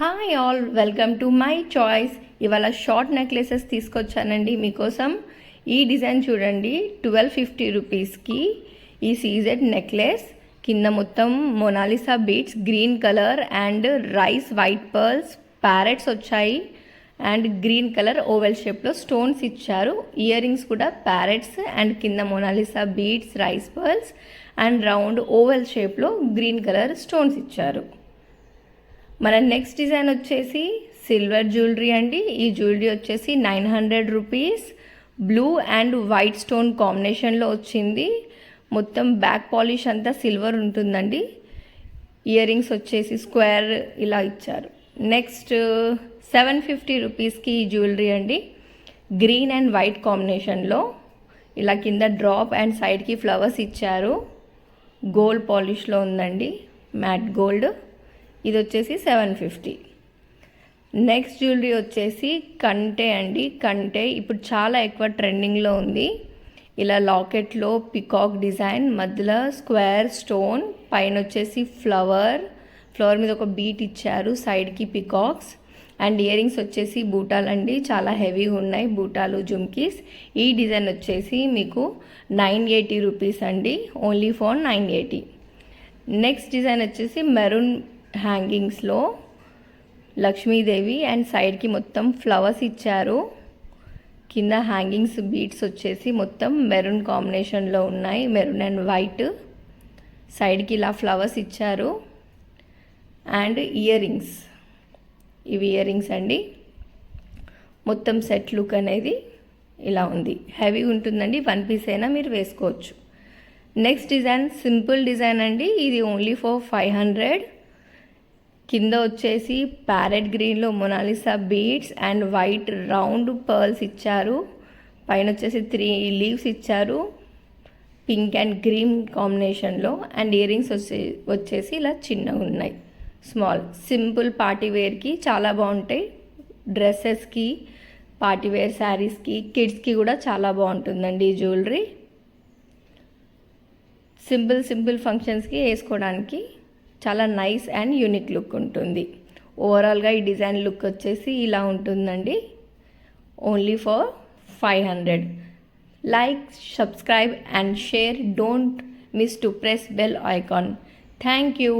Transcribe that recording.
Hi all, welcome to my choice. ఇవాళ short necklaces తీసుకొచ్చానండి మీకోసం. ఈ డిజైన్ చూడండి, 1250 రూపీస్కి ఈ సీజెడ్ నెక్లెస్. కింద మొత్తం Monalisa beads green colour and rice white pearls parrots వచ్చాయి అండ్ గ్రీన్ కలర్ ఓవెల్ షేప్లో స్టోన్స్ ఇచ్చారు. ఇయర్ రింగ్స్ కూడా ప్యారెట్స్ అండ్ కింద Monalisa beads rice pearls and round oval షేప్లో గ్రీన్ కలర్ స్టోన్స్ ఇచ్చారు. మన నెక్స్ట్ డిజైన్ వచ్చేసి సిల్వర్ జ్యువెలరీ అండి. ఈ జ్యువెలరీ వచ్చేసి 900 rupees. Blue and white stone కాంబినేషన్లో వచ్చింది. మొత్తం బ్యాక్ పాలిష్ అంతా సిల్వర్ ఉంటుందండి. ఇయర్ రింగ్స్ వచ్చేసి స్క్వేర్ ఇలా ఇచ్చారు. నెక్స్ట్ 750 రూపీస్కి ఈ జ్యువెలరీ అండి. గ్రీన్ అండ్ వైట్ కాంబినేషన్లో ఇలా కింద డ్రాప్ అండ్ సైడ్కి ఫ్లవర్స్ ఇచ్చారు. గోల్డ్ పాలిష్లో ఉందండి, మ్యాట్ గోల్డ్. ఇది వచ్చేసి 750. నెక్స్ట్ జ్యువెలరీ వచ్చేసి కంటే అండి. కంటే ఇప్పుడు చాలా ఎక్కువ ట్రెండింగ్లో ఉంది. ఇలా లాకెట్లో పికాక్ డిజైన్, మధ్యలో స్క్వేర్ స్టోన్, పైన వచ్చేసి ఫ్లవర్ మీద ఒక బీట్ ఇచ్చారు, సైడ్కి పికాక్స్ అండ్ ఇయర్ రింగ్స్ వచ్చేసి బూటాలండి. చాలా హెవీగా ఉన్నాయి బూటాలు, జుమ్కీస్. ఈ డిజైన్ వచ్చేసి మీకు 980 రూపీస్ అండి, ఓన్లీ ఫర్ 980. నెక్స్ట్ డిజైన్ వచ్చేసి మెరూన్ హ్యాంగింగ్స్లో లక్ష్మీదేవి అండ్ సైడ్కి మొత్తం ఫ్లవర్స్ ఇచ్చారు. కింద హ్యాంగింగ్స్ బీట్స్ వచ్చేసి మొత్తం మెరూన్ కాంబినేషన్లో ఉన్నాయి, మెరూన్ అండ్ వైట్. సైడ్కి ఇలా ఫ్లవర్స్ ఇచ్చారు అండ్ ఇయర్ రింగ్స్, ఇవి ఇయర్ రింగ్స్ అండి. మొత్తం సెట్ లుక్ అనేది ఇలా ఉంది, హెవీ ఉంటుందండి. 1 పీస్ అయినా మీరు వేసుకోవచ్చు. నెక్స్ట్ డిజైన్ సింపుల్ డిజైన్ అండి. ఇది ఓన్లీ ఫర్ 500. కింద వచ్చేసి ప్యారెట్ గ్రీన్లో Mona Lisa beads and white round pearls ఇచ్చారు. పైన వచ్చేసి 3 లీవ్స్ ఇచ్చారు, పింక్ అండ్ గ్రీన్ కాంబినేషన్లో. అండ్ ఇయర్ రింగ్స్ వచ్చేసి ఇలా చిన్నగా ఉన్నాయి, స్మాల్. సింపుల్ పార్టీ వేర్కి చాలా బాగుంటాయి. డ్రెస్సెస్కి, పార్టీ వేర్ శారీస్కి, కిడ్స్కి కూడా చాలా బాగుంటుందండి ఈ జ్యువెలరీ. సింపుల్ ఫంక్షన్స్కి వేసుకోవడానికి చాలా నైస్ అండ్ యూనిక్ లుక్ ఉంటుంది. ఓవరాల్గా ఈ డిజైన్ లుక్ వచ్చేసి ఇలా ఉంటుందండి, only for 500. Like, subscribe and share. Don't miss to press bell icon. Thank you.